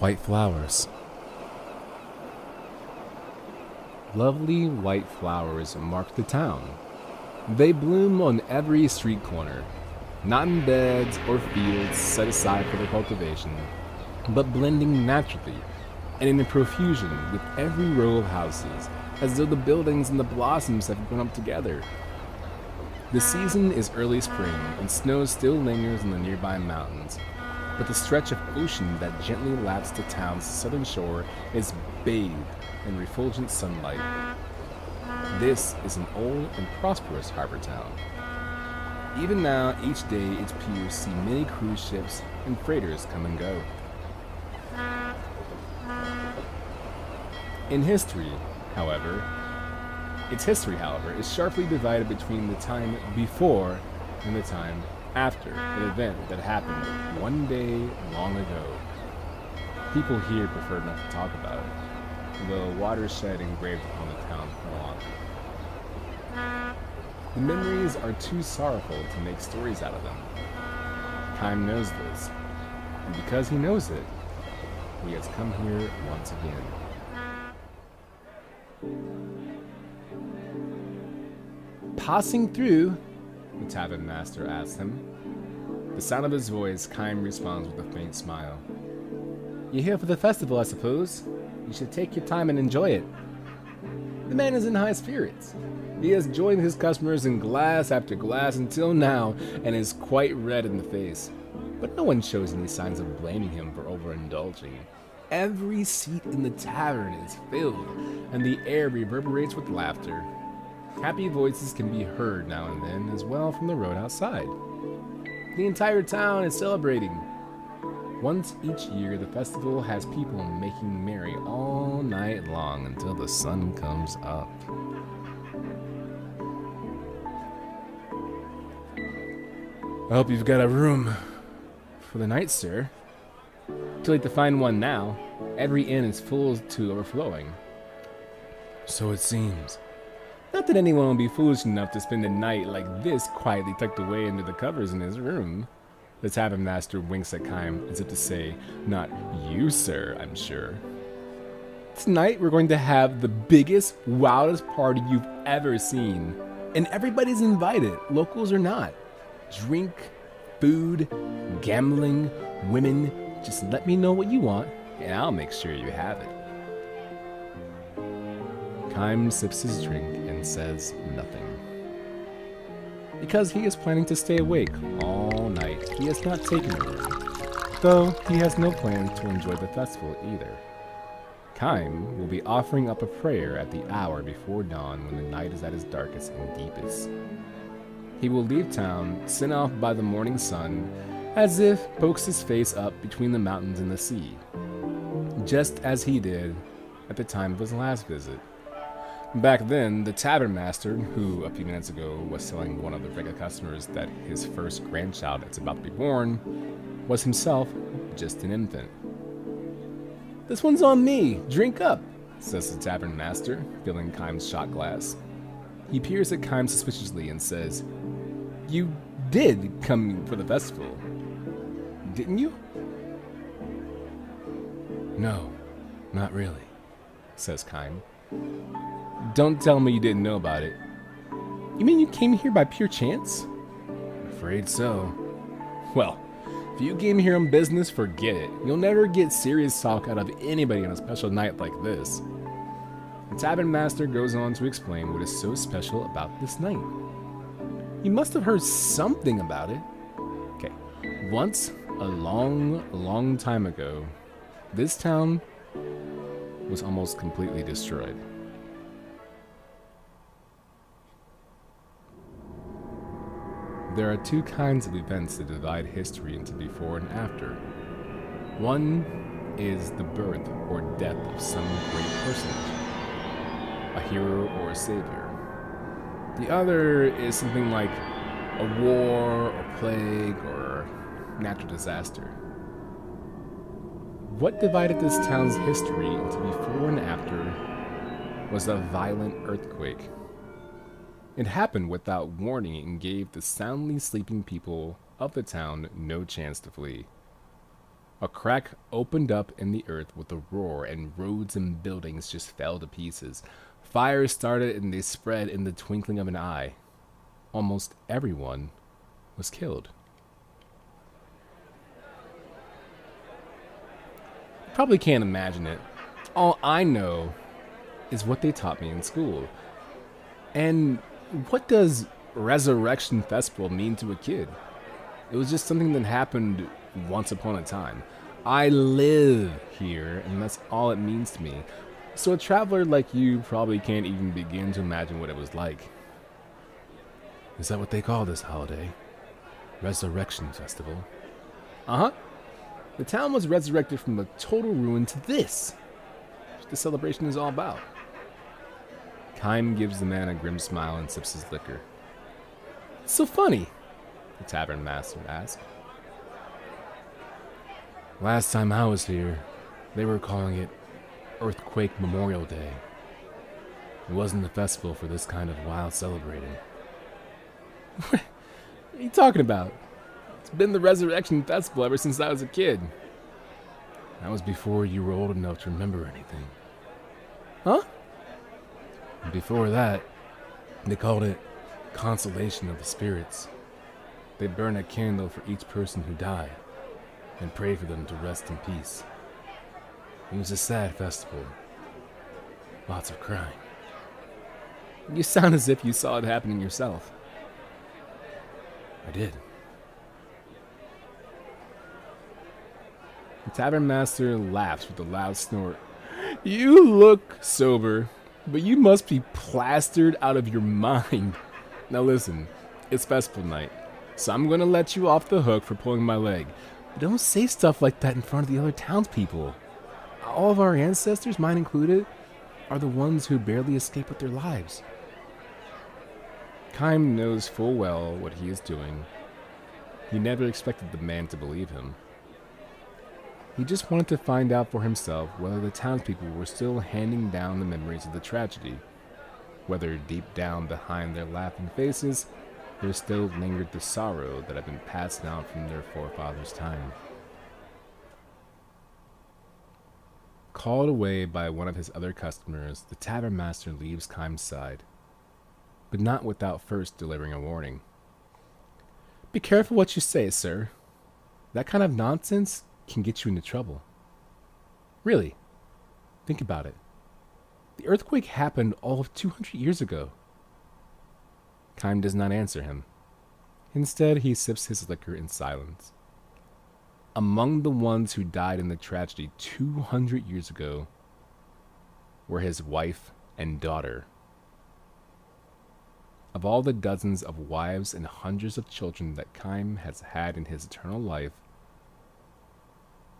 White flowers. Lovely white flowers mark the town. They bloom on every street corner, not in beds or fields set aside for their cultivation, but blending naturally and in a profusion with every row of houses, as though the buildings and the blossoms have grown up together. The season is early spring, and snow still lingers on the nearby mountains, but the stretch of ocean that gently laps the town's southern shore is bathed in refulgent sunlight. This is an old and prosperous harbor town. Even now, each day its piers see many cruise ships and freighters come and go. Its history, however, is sharply divided between the time before and the time after an event that happened one day long ago. People here prefer not to talk about it, the watershed engraved upon the town lawn. The memories are too sorrowful to make stories out of them. Kaim knows this, and because he knows it, he has come here once again. Passing through, the tavern master asks him. The sound of his voice, Kaim responds with a faint smile. You're here for the festival, I suppose. You should take your time and enjoy it. The man is in high spirits. He has joined his customers in glass after glass until now and is quite red in the face. But no one shows any signs of blaming him for overindulging. Every seat in the tavern is filled, and the air reverberates with laughter. Happy voices can be heard now and then as well from the road outside. The entire town is celebrating. Once each year, the festival has people making merry all night long until the sun comes up. I hope you've got a room for the night, sir. Too late to find one now. Every inn is full to overflowing. So it seems. Not that anyone will be foolish enough to spend a night like this quietly tucked away under the covers in his room. The tavern master winks at Kaim as if to say, not you, sir, I'm sure. Tonight we're going to have the biggest, wildest party you've ever seen. And everybody's invited, locals or not. Drink, food, gambling, women. Just let me know what you want, and I'll make sure you have it. Kaim sips his drink and says nothing. Because he is planning to stay awake all night, he has not taken a room, though he has no plans to enjoy the festival either. Kaim will be offering up a prayer at the hour before dawn when the night is at its darkest and deepest. He will leave town, sent off by the morning sun, as if pokes his face up between the mountains and the sea, just as he did at the time of his last visit. Back then, the tavern master, who a few minutes ago was telling one of the regular customers that his first grandchild is about to be born, was himself just an infant. This one's on me, drink up, says the tavern master, filling Kaim's shot glass. He peers at Kaim suspiciously and says, You did come for the festival, didn't you? No, not really, says Kaim. Don't tell me you didn't know about it. You mean you came here by pure chance? I'm afraid so. Well, if you came here on business, forget it. You'll never get serious talk out of anybody on a special night like this. The tavern master goes on to explain what is so special about this night. You must have heard something about it. Okay, once, a long time ago, this town was almost completely destroyed. There are two kinds of events that divide history into before and after. One is the birth or death of some great personage, a hero or a savior. The other is something like a war, or plague, or natural disaster. What divided this town's history into before and after was a violent earthquake. It happened without warning and gave the soundly sleeping people of the town no chance to flee. A crack opened up in the earth with a roar, and roads and buildings just fell to pieces. Fires started and they spread in the twinkling of an eye. Almost everyone was killed. Probably can't imagine it. All I know is what they taught me in school. And what does Resurrection Festival mean to a kid? It was just something that happened once upon a time. I live here, and that's all it means to me. So a traveler like you probably can't even begin to imagine what it was like. Is that what they call this holiday? Resurrection Festival? Uh-huh. The town was resurrected from a total ruin to this. That's what the celebration is all about. Kaim gives the man a grim smile and sips his liquor. It's so funny, the tavern master asked. Last time I was here, they were calling it Earthquake Memorial Day. It wasn't a festival for this kind of wild celebrating. What are you talking about? It's been the Resurrection Festival ever since I was a kid. That was before you were old enough to remember anything. Huh? And before that, they called it Consolation of the Spirits. They burn a candle for each person who died and pray for them to rest in peace. It was a sad festival. Lots of crying. You sound as if you saw it happening yourself. I did. The tavern master laughs with a loud snort. You look sober, but you must be plastered out of your mind. Now listen, it's festival night, so I'm gonna let you off the hook for pulling my leg. But don't say stuff like that in front of the other townspeople. All of our ancestors, mine included, are the ones who barely escape with their lives. Kaim knows full well what he is doing. He never expected the man to believe him. He just wanted to find out for himself whether the townspeople were still handing down the memories of the tragedy, whether deep down behind their laughing faces, there still lingered the sorrow that had been passed down from their forefathers' time. Called away by one of his other customers, the tavern master leaves Kaim's side, but not without first delivering a warning. Be careful what you say, sir. That kind of nonsense can get you into trouble. Really, think about it. The earthquake happened all of 200 years ago. Kaim does not answer him. Instead, he sips his liquor in silence. Among the ones who died in the tragedy 200 years ago were his wife and daughter. Of all the dozens of wives and hundreds of children that Kaim has had in his eternal life,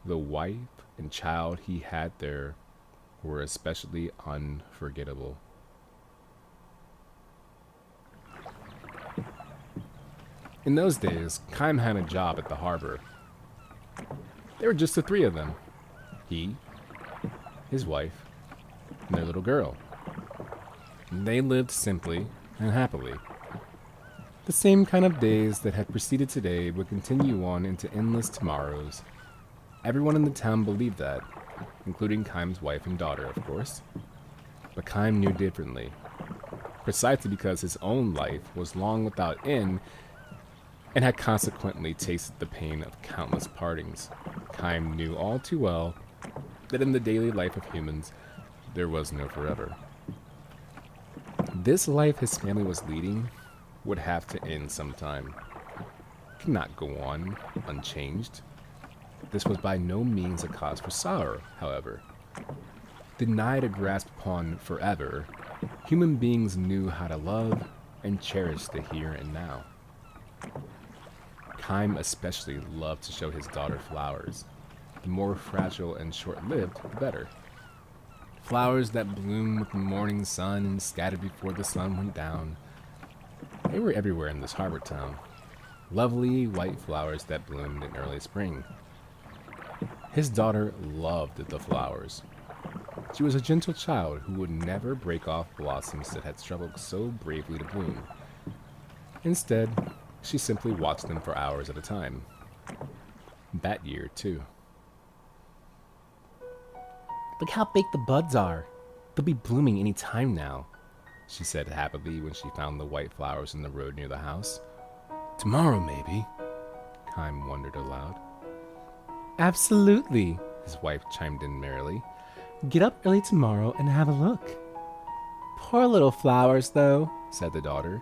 the wife and child he had there were especially unforgettable. In those days, Kaim had a job at the harbor. There were just the three of them. He, his wife, and their little girl. They lived simply and happily. The same kind of days that had preceded today would continue on into endless tomorrows. Everyone in the town believed that, including Kaim's wife and daughter, of course. But Kaim knew differently. Precisely because his own life was long without end and had consequently tasted the pain of countless partings. Kaim knew all too well that in the daily life of humans, there was no forever. This life his family was leading would have to end sometime. It could not go on unchanged. This was by no means a cause for sorrow, however. Denied a grasp upon forever, human beings knew how to love and cherish the here and now. Kaim especially loved to show his daughter flowers. The more fragile and short-lived, the better. Flowers that bloomed with the morning sun and scattered before the sun went down. They were everywhere in this harbor town. Lovely white flowers that bloomed in early spring. His daughter loved the flowers. She was a gentle child who would never break off blossoms that had struggled so bravely to bloom. Instead, she simply watched them for hours at a time. That year, too. Look how big the buds are. They'll be blooming any time now, she said happily when she found the white flowers in the road near the house. Tomorrow, maybe, Kaim wondered aloud. Absolutely, his wife chimed in merrily. Get up early tomorrow and have a look. Poor little flowers, though, said the daughter.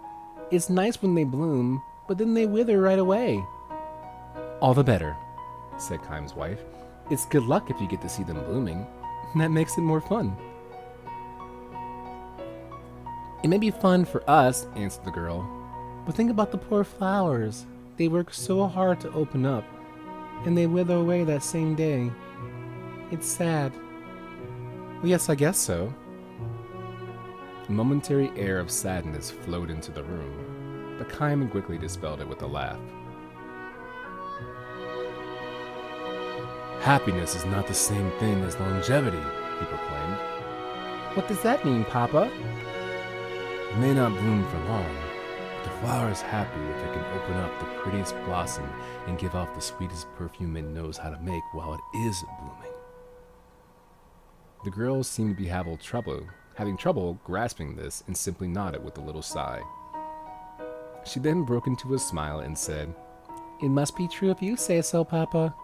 It's nice when they bloom, but then they wither right away. All the better, said Kaim's wife. It's good luck if you get to see them blooming. That makes it more fun. It may be fun for us, answered the girl, but think about the poor flowers. They work so hard to open up, and they wither away that same day. It's sad. Well, yes, I guess so. A momentary air of sadness flowed into the room, but Kaim quickly dispelled it with a laugh. Happiness is not the same thing as longevity, he proclaimed. What does that mean, Papa? It may not bloom for long, but the flower is happy if it can open up the prettiest blossom and give off the sweetest perfume it knows how to make while it is blooming. The girl seemed to be having trouble grasping this and simply nodded with a little sigh. She then broke into a smile and said, It must be true if you say so, Papa.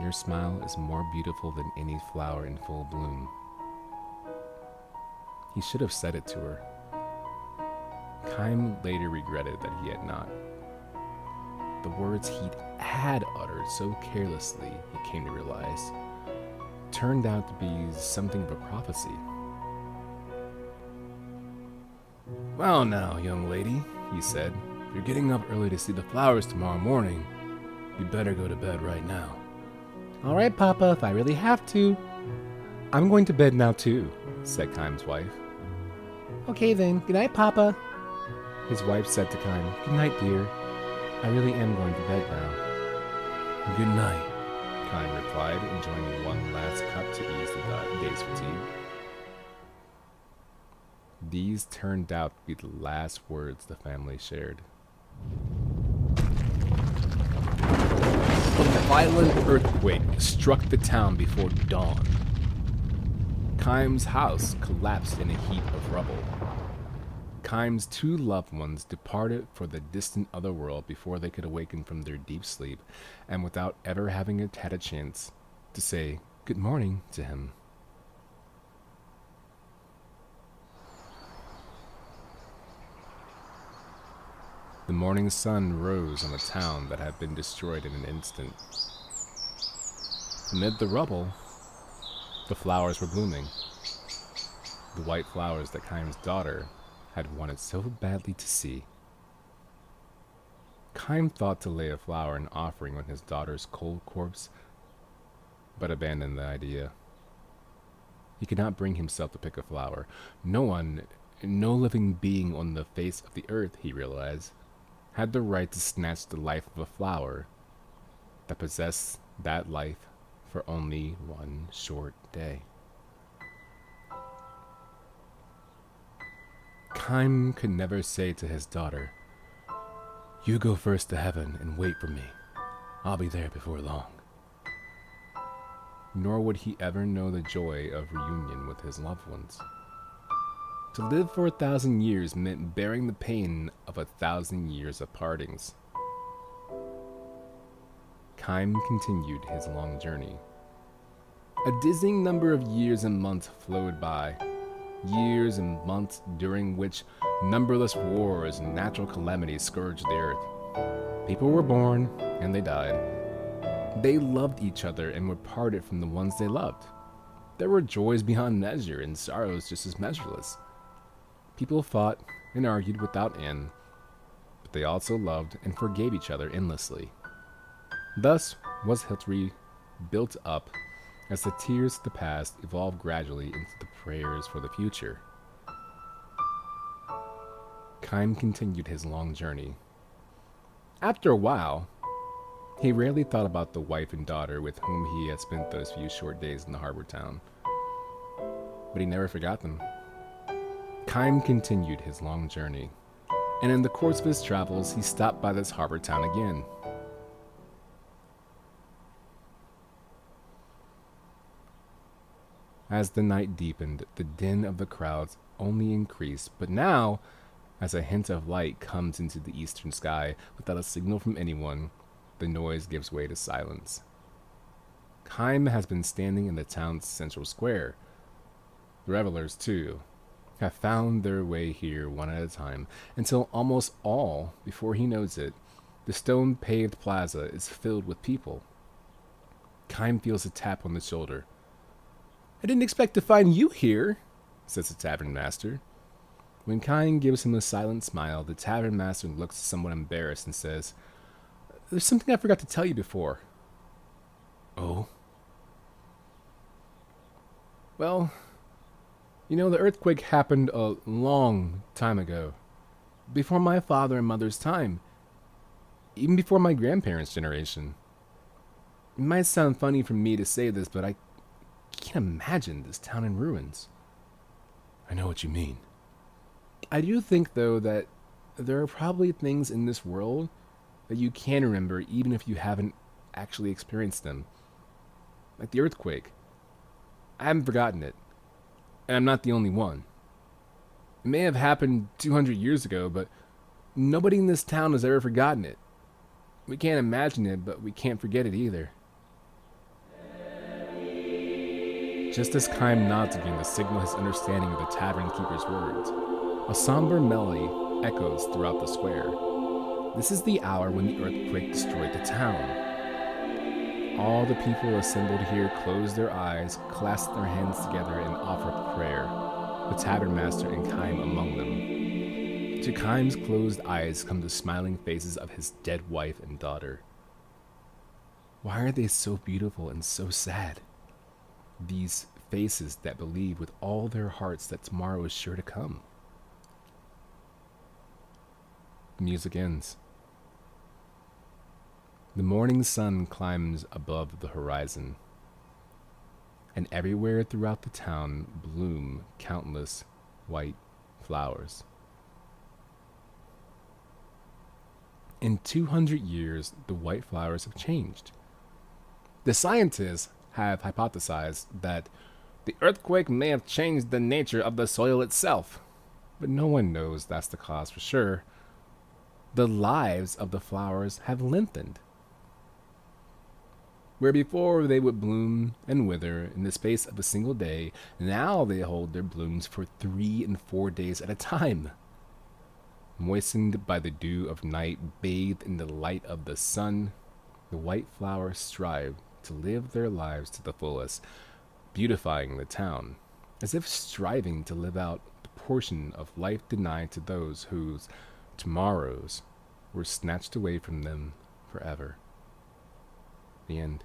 Your smile is more beautiful than any flower in full bloom. He should have said it to her. Kaim later regretted that he had not. The words he had uttered so carelessly, he came to realize, turned out to be something of a prophecy. Well now, young lady, he said, if you're getting up early to see the flowers tomorrow morning, you'd better go to bed right now. All right, Papa, if I really have to. I'm going to bed now too, said Kaim's wife. Okay then, good night, Papa. His wife said to Kaim, Good night, dear. I really am going to bed now. Good night, Kaim replied, enjoying one last cup to ease the day's fatigue. These turned out to be the last words the family shared. A violent earthquake struck the town before dawn. Kaim's house collapsed in a heap of rubble. Kaim's two loved ones departed for the distant otherworld before they could awaken from their deep sleep, and without ever having had a chance to say good morning to him. The morning sun rose on a town that had been destroyed in an instant. Amid the rubble, the flowers were blooming. The white flowers that Kaim's daughter had wanted so badly to see. Kaim thought to lay a flower in offering on his daughter's cold corpse, but abandoned the idea. He could not bring himself to pick a flower. No living being on the face of the earth, he realized, had the right to snatch the life of a flower that possessed that life for only one short day. Kaim could never say to his daughter, You go first to heaven and wait for me. I'll be there before long. Nor would he ever know the joy of reunion with his loved ones. To live for 1,000 years meant bearing the pain of 1,000 years of partings. Kaim continued his long journey. A dizzying number of years and months flowed by. Years and months during which numberless wars and natural calamities scourged the earth. People were born and they died. They loved each other and were parted from the ones they loved. There were joys beyond measure and sorrows just as measureless. People fought and argued without end, but they also loved and forgave each other endlessly. Thus was history built up as the tears of the past evolved gradually into the prayers for the future. Kaim continued his long journey. After a while, he rarely thought about the wife and daughter with whom he had spent those few short days in the harbor town. But he never forgot them. Kaim continued his long journey, and in the course of his travels, he stopped by this harbor town again. As the night deepened, the din of the crowds only increased, but now, as a hint of light comes into the eastern sky without a signal from anyone, the noise gives way to silence. Kaim has been standing in the town's central square. The revelers, too, have found their way here one at a time, until almost all, before he knows it, the stone-paved plaza is filled with people. Kaim feels a tap on the shoulder. "I didn't expect to find you here," says the tavern master. When Kaim gives him a silent smile, the tavern master looks somewhat embarrassed and says, "There's something I forgot to tell you before." "Oh?" "Well, you know, the earthquake happened a long time ago. Before my father and mother's time. Even before my grandparents' generation. It might sound funny for me to say this, but I can't imagine this town in ruins." "I know what you mean." "I do think, though, that there are probably things in this world that you can remember even if you haven't actually experienced them. Like the earthquake. I haven't forgotten it. And I'm not the only one. It may have happened 200 years ago, but nobody in this town has ever forgotten it. We can't imagine it, but we can't forget it either." Just as Kaim nods again to signal his understanding of the tavern keeper's words, a somber melody echoes throughout the square. This is the hour when the earthquake destroyed the town. All the people assembled here close their eyes, clasp their hands together, and offer prayer, the tavern master and Kaim among them. To Kaim's closed eyes come the smiling faces of his dead wife and daughter. Why are they so beautiful and so sad? These faces that believe with all their hearts that tomorrow is sure to come. The music ends. The morning sun climbs above the horizon, and everywhere throughout the town bloom countless white flowers. In 200 years, the white flowers have changed. The scientists have hypothesized that the earthquake may have changed the nature of the soil itself, but no one knows that's the cause for sure. The lives of the flowers have lengthened. Where before they would bloom and wither in the space of a single day, now they hold their blooms for 3 and 4 days at a time. Moistened by the dew of night, bathed in the light of the sun, the white flowers strive to live their lives to the fullest, beautifying the town, as if striving to live out the portion of life denied to those whose tomorrows were snatched away from them forever. The end.